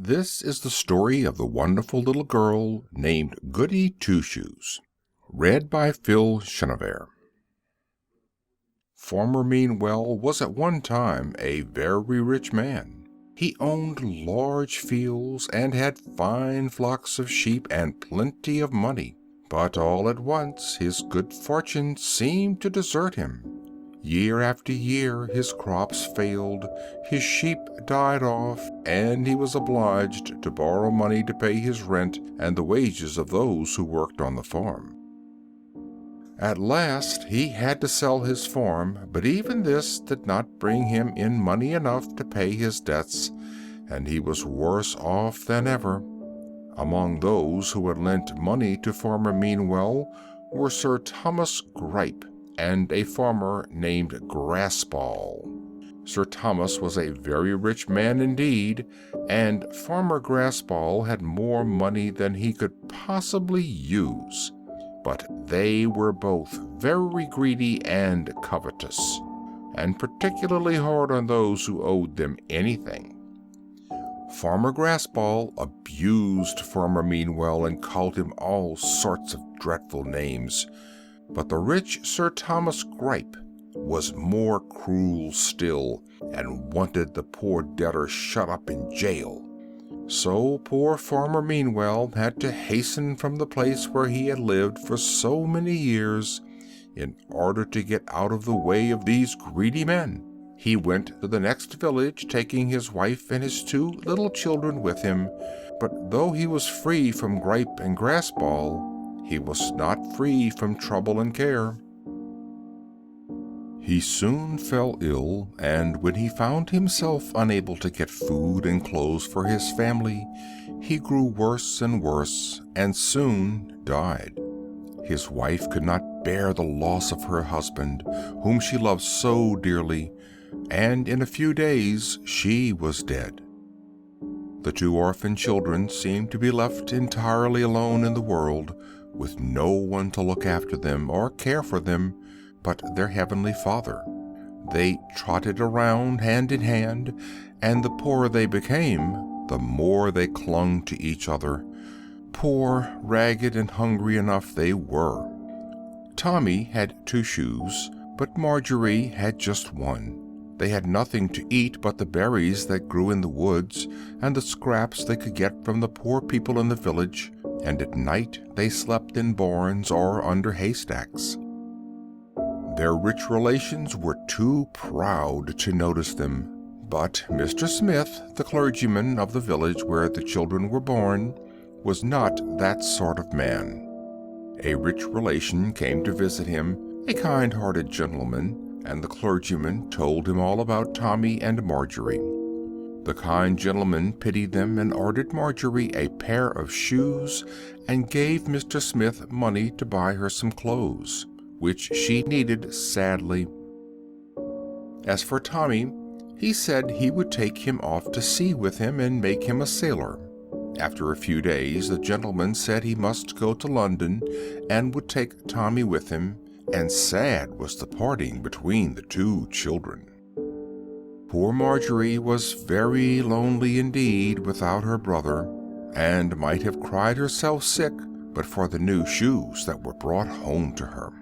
This is the story of the wonderful little girl named Goody Two-Shoes, read by Phil Chenevert. Farmer Meanwell was at one time a very rich man. He owned large fields and had fine flocks of sheep and plenty of money. But all at once his good fortune seemed to desert him. Year after year his crops failed, his sheep died off, and he was obliged to borrow money to pay his rent and the wages of those who worked on the farm. At last he had to sell his farm, but even this did not bring him in money enough to pay his debts, and he was worse off than ever. Among those who had lent money to Farmer Meanwell were Sir Thomas Gripe and a farmer named Grassball. Sir Thomas was a very rich man indeed, and Farmer Grassball had more money than he could possibly use. But they were both very greedy and covetous, and particularly hard on those who owed them anything. Farmer Grassball abused Farmer Meanwell and called him all sorts of dreadful names, but the rich Sir Thomas Gripe was more cruel still and wanted the poor debtor shut up in jail. So poor Farmer Meanwell had to hasten from the place where he had lived for so many years in order to get out of the way of these greedy men. He went to the next village, taking his wife and his two little children with him, but though he was free from Gripe and Grassball, he was not free from trouble and care. He soon fell ill, and when he found himself unable to get food and clothes for his family, he grew worse and worse, and soon died. His wife could not bear the loss of her husband, whom she loved so dearly, and in a few days she was dead. The two orphan children seemed to be left entirely alone in the world, with no one to look after them or care for them but their heavenly Father. They trotted around hand in hand, and the poorer they became, the more they clung to each other. Poor, ragged, and hungry enough they were. Tommy had 2 shoes, but Marjorie had just 1. They had nothing to eat but the berries that grew in the woods and the scraps they could get from the poor people in the village, and at night they slept in barns or under haystacks. Their rich relations were too proud to notice them, but Mr. Smith, the clergyman of the village where the children were born, was not that sort of man. A rich relation came to visit him, a kind-hearted gentleman, and the clergyman told him all about Tommy and Marjorie. The kind gentleman pitied them and ordered Marjorie a pair of shoes and gave Mr. Smith money to buy her some clothes, which she needed sadly. As for Tommy, he said he would take him off to sea with him and make him a sailor. After a few days, the gentleman said he must go to London and would take Tommy with him, and sad was the parting between the 2 children. Poor Marjorie was very lonely indeed without her brother, and might have cried herself sick but for the new shoes that were brought home to her.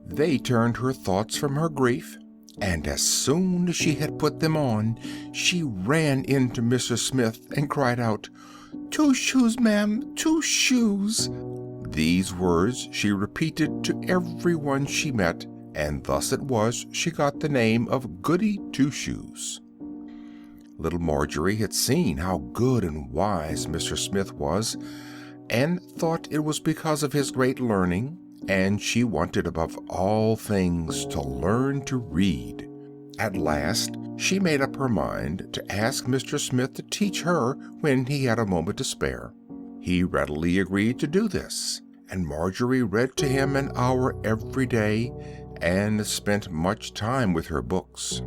They turned her thoughts from her grief, and as soon as she had put them on, she ran into Mrs. Smith and cried out, "2 shoes, ma'am, 2 shoes!" These words she repeated to every one she met, and thus it was she got the name of Goody Two-Shoes. Little Marjorie had seen how good and wise Mr. Smith was, and thought it was because of his great learning, and she wanted above all things to learn to read. At last she made up her mind to ask Mr. Smith to teach her when he had a moment to spare. He readily agreed to do this, and Marjorie read to him an hour every day, and spent much time with her books.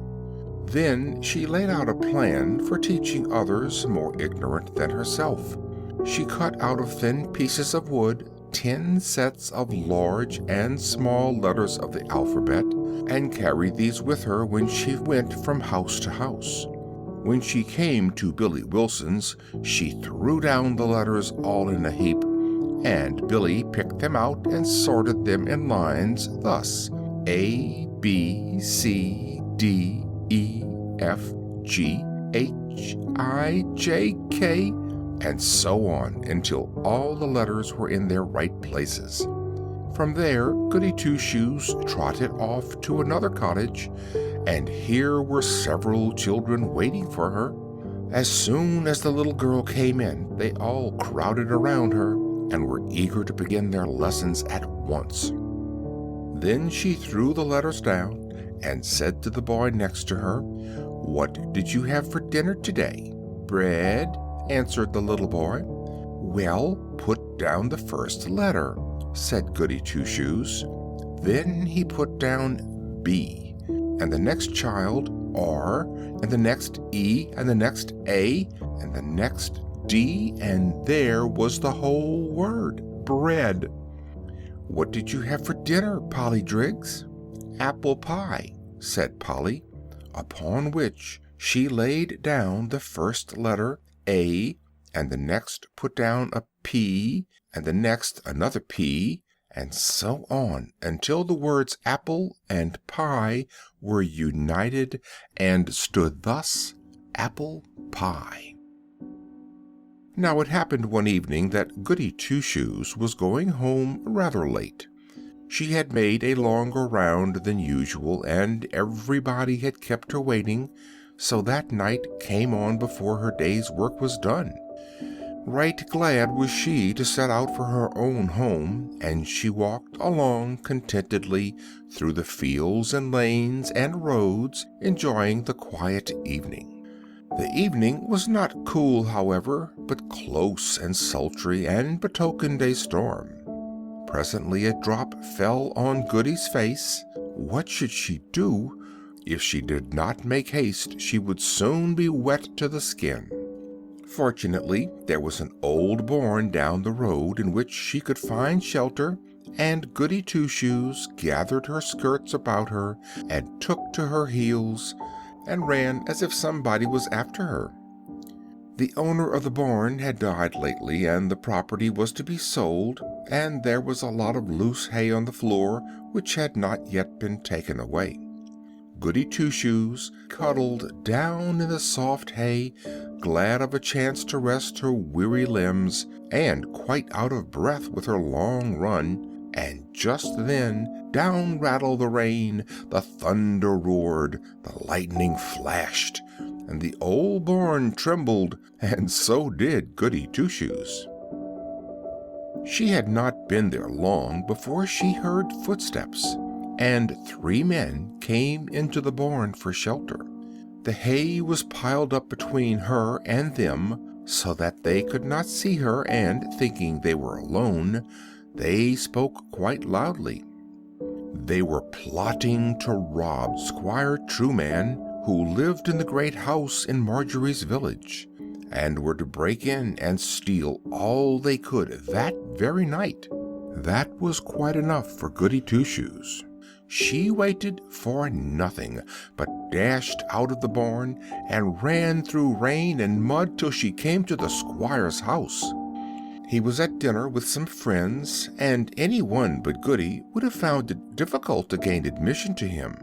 Then she laid out a plan for teaching others more ignorant than herself. She cut out of thin pieces of wood 10 sets of large and small letters of the alphabet, and carried these with her when she went from house to house. When she came to Billy Wilson's, she threw down the letters all in a heap, and Billy picked them out and sorted them in lines thus: A, B, C, D, E, F, G, H, I, J, K, and so on until all the letters were in their right places. From there, Goody Two-Shoes trotted off to another cottage, and here were several children waiting for her. As soon as the little girl came in, they all crowded around her and were eager to begin their lessons at once. Then she threw the letters down and said to the boy next to her, "What did you have for dinner today?" "Bread," answered the little boy. "Well, put down the first letter," said Goody Two-Shoes. Then he put down B, and the next child R, and the next E, and the next A, and the next D, and there was the whole word, bread. "What did you have for dinner, Polly Driggs?" "Apple pie," said Polly, upon which she laid down the first letter A, and the next put down a P, and the next another P, and so on until the words apple and pie were united and stood thus: apple pie. Now it happened one evening that Goody Two-Shoes was going home rather late. She had made a longer round than usual, and everybody had kept her waiting, so that night came on before her day's work was done. Right glad was she to set out for her own home, and she walked along contentedly through the fields and lanes and roads, enjoying the quiet evening. The evening was not cool, however, but close and sultry, and betokened a storm. Presently a drop fell on Goody's face. What should she do? If she did not make haste, she would soon be wet to the skin. Fortunately, there was an old barn down the road in which she could find shelter, and Goody Two-Shoes gathered her skirts about her and took to her heels and ran as if somebody was after her. The owner of the barn had died lately, and the property was to be sold, and there was a lot of loose hay on the floor which had not yet been taken away. Goody Two-Shoes cuddled down in the soft hay, glad of a chance to rest her weary limbs, and quite out of breath with her long run, and just then down rattled the rain, the thunder roared, the lightning flashed, and the old barn trembled, and so did Goody Two-Shoes. She had not been there long before she heard footsteps, and 3 men came into the barn for shelter. The hay was piled up between her and them, so that they could not see her, and, thinking they were alone, they spoke quite loudly. They were plotting to rob Squire Trueman, who lived in the great house in Marjorie's village, and were to break in and steal all they could that very night. That was quite enough for Goody Two-Shoes. She waited for nothing, but dashed out of the barn and ran through rain and mud till she came to the squire's house. He was at dinner with some friends, and any one but Goody would have found it difficult to gain admission to him.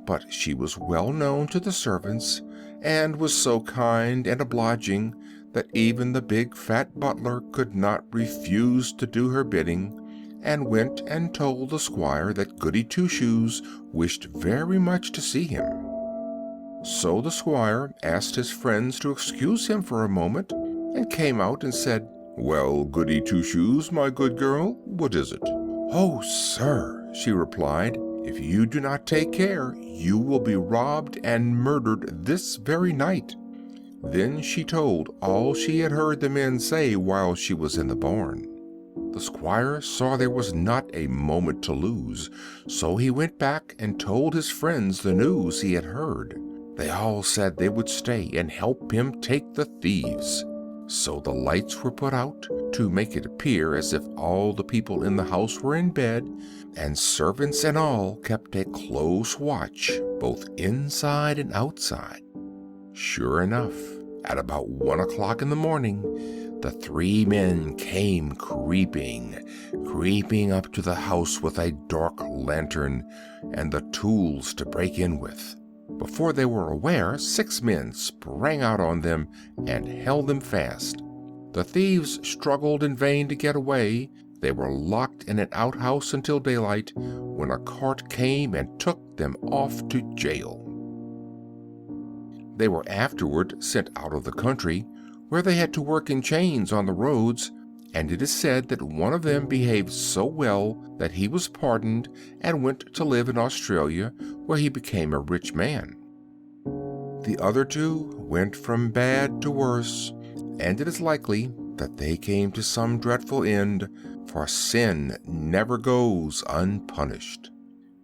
But she was well known to the servants, and was so kind and obliging that even the big fat butler could not refuse to do her bidding, and went and told the squire that Goody Two-Shoes wished very much to see him. So the squire asked his friends to excuse him for a moment, and came out and said, "Well, Goody Two-Shoes, my good girl, what is it?" "Oh, sir," she replied, "if you do not take care, you will be robbed and murdered this very night." Then she told all she had heard the men say while she was in the barn. The squire saw there was not a moment to lose, so he went back and told his friends the news he had heard. They all said they would stay and help him take the thieves. So the lights were put out to make it appear as if all the people in the house were in bed, and servants and all kept a close watch both inside and outside. Sure enough, at about 1 o'clock in the morning, the three men came creeping up to the house with a dark lantern and the tools to break in with. Before they were aware, 6 men sprang out on them and held them fast. The thieves struggled in vain to get away. They were locked in an outhouse until daylight, when a cart came and took them off to jail. They were afterward sent out of the country, where they had to work in chains on the roads, and it is said that one of them behaved so well that he was pardoned and went to live in Australia, where he became a rich man. The other 2 went from bad to worse, and it is likely that they came to some dreadful end, for sin never goes unpunished.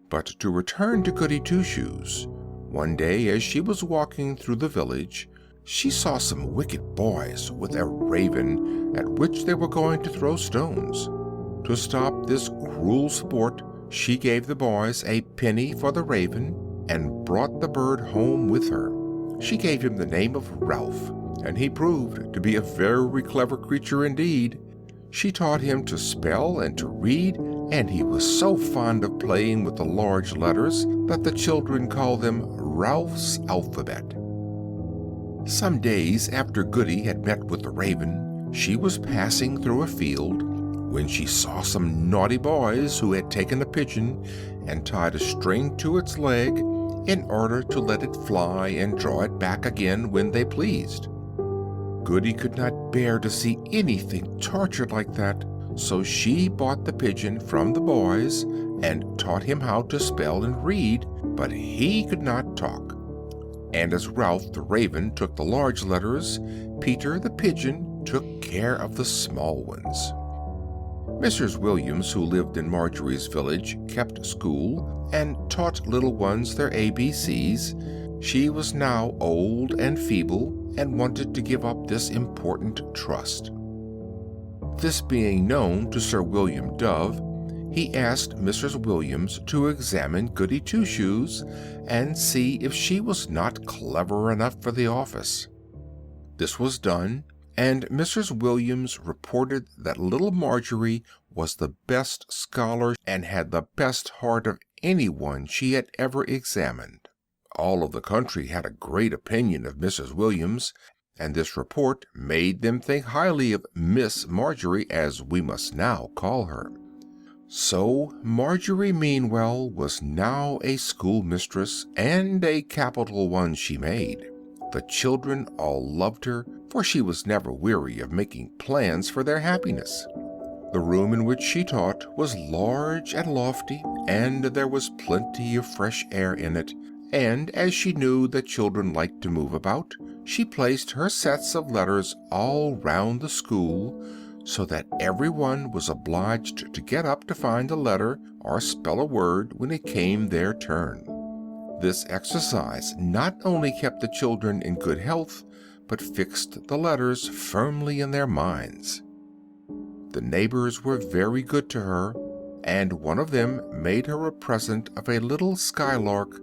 But to return to Goody Two-Shoes, one day as she was walking through the village, she saw some wicked boys with a raven at which they were going to throw stones. To stop this cruel sport, she gave the boys a penny for the raven and brought the bird home with her. She gave him the name of Ralph, and he proved to be a very clever creature indeed. She taught him to spell and to read, and he was so fond of playing with the large letters that the children called them Ralph's alphabet. Some days after Goody had met with the raven, she was passing through a field when she saw some naughty boys who had taken a pigeon and tied a string to its leg in order to let it fly and draw it back again when they pleased. Goody could not bear to see anything tortured like that, so she bought the pigeon from the boys and taught him how to spell and read, but he could not talk. And as Ralph the raven took the large letters, Peter the pigeon took care of the small ones. Mrs. Williams, who lived in Marjorie's village, kept school and taught little ones their ABCs. She was now old and feeble and wanted to give up this important trust. This being known to Sir William Dove, he asked Mrs. Williams to examine Goody Two-Shoes and see if she was not clever enough for the office. This was done, and Mrs. Williams reported that little Marjorie was the best scholar and had the best heart of anyone she had ever examined. All of the country had a great opinion of Mrs. Williams, and this report made them think highly of Miss Marjorie, as we must now call her. So Marjorie Meanwell was now a schoolmistress, and a capital one she made. The children all loved her, for she was never weary of making plans for their happiness. The room in which she taught was large and lofty, and there was plenty of fresh air in it, and as she knew that children liked to move about, she placed her sets of letters all round the school, so that everyone was obliged to get up to find a letter or spell a word when it came their turn. This exercise not only kept the children in good health, but fixed the letters firmly in their minds. The neighbors were very good to her, and one of them made her a present of a little skylark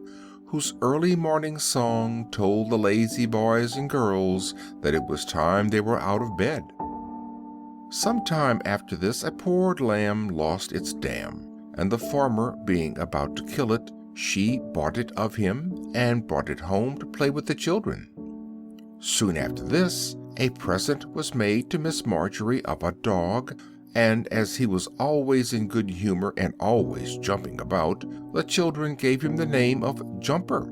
whose early morning song told the lazy boys and girls that it was time they were out of bed. Some time after this, a poor lamb lost its dam, and the farmer being about to kill it, she bought it of him and brought it home to play with the children. Soon after this, a present was made to Miss Marjorie of a dog, and as he was always in good humor and always jumping about, the children gave him the name of Jumper.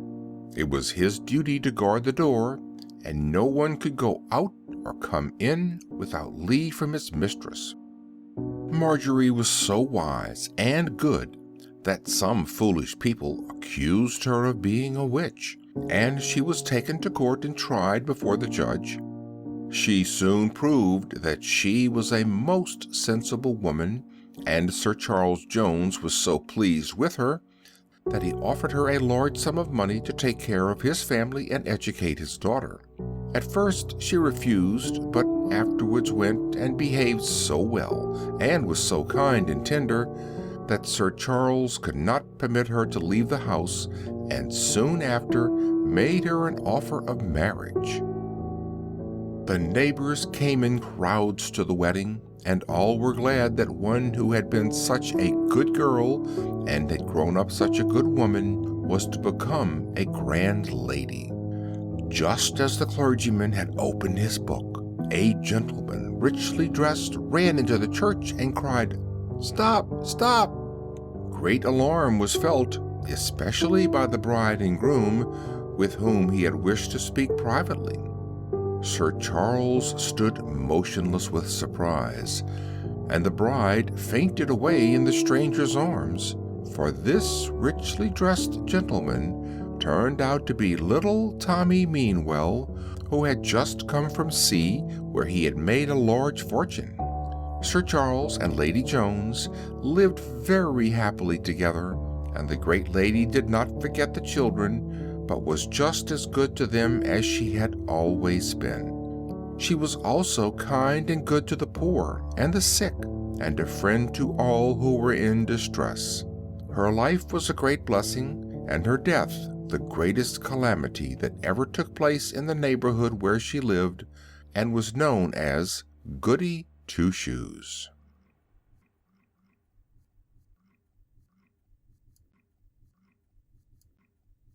It was his duty to guard the door, and no one could go out or come in without leave from his mistress. Marjorie was so wise and good that some foolish people accused her of being a witch, and she was taken to court and tried before the judge. She soon proved that she was a most sensible woman, and Sir Charles Jones was so pleased with her that he offered her a large sum of money to take care of his family and educate his daughter. At first she refused, but afterwards went and behaved so well, and was so kind and tender, that Sir Charles could not permit her to leave the house, and soon after made her an offer of marriage. The neighbors came in crowds to the wedding, and all were glad that one who had been such a good girl and had grown up such a good woman was to become a grand lady. Just as the clergyman had opened his book, a gentleman richly dressed ran into the church and cried, "Stop! Stop!" Great alarm was felt, especially by the bride and groom, with whom he had wished to speak privately. Sir Charles stood motionless with surprise, and the bride fainted away in the stranger's arms, for this richly dressed gentleman turned out to be little Tommy Meanwell, who had just come from sea, where he had made a large fortune. Sir Charles and Lady Jones lived very happily together, and the great lady did not forget the children, but was just as good to them as she had always been. She was also kind and good to the poor and the sick, and a friend to all who were in distress. Her life was a great blessing, and her death the greatest calamity that ever took place in the neighborhood where she lived, and was known as Goody Two-Shoes.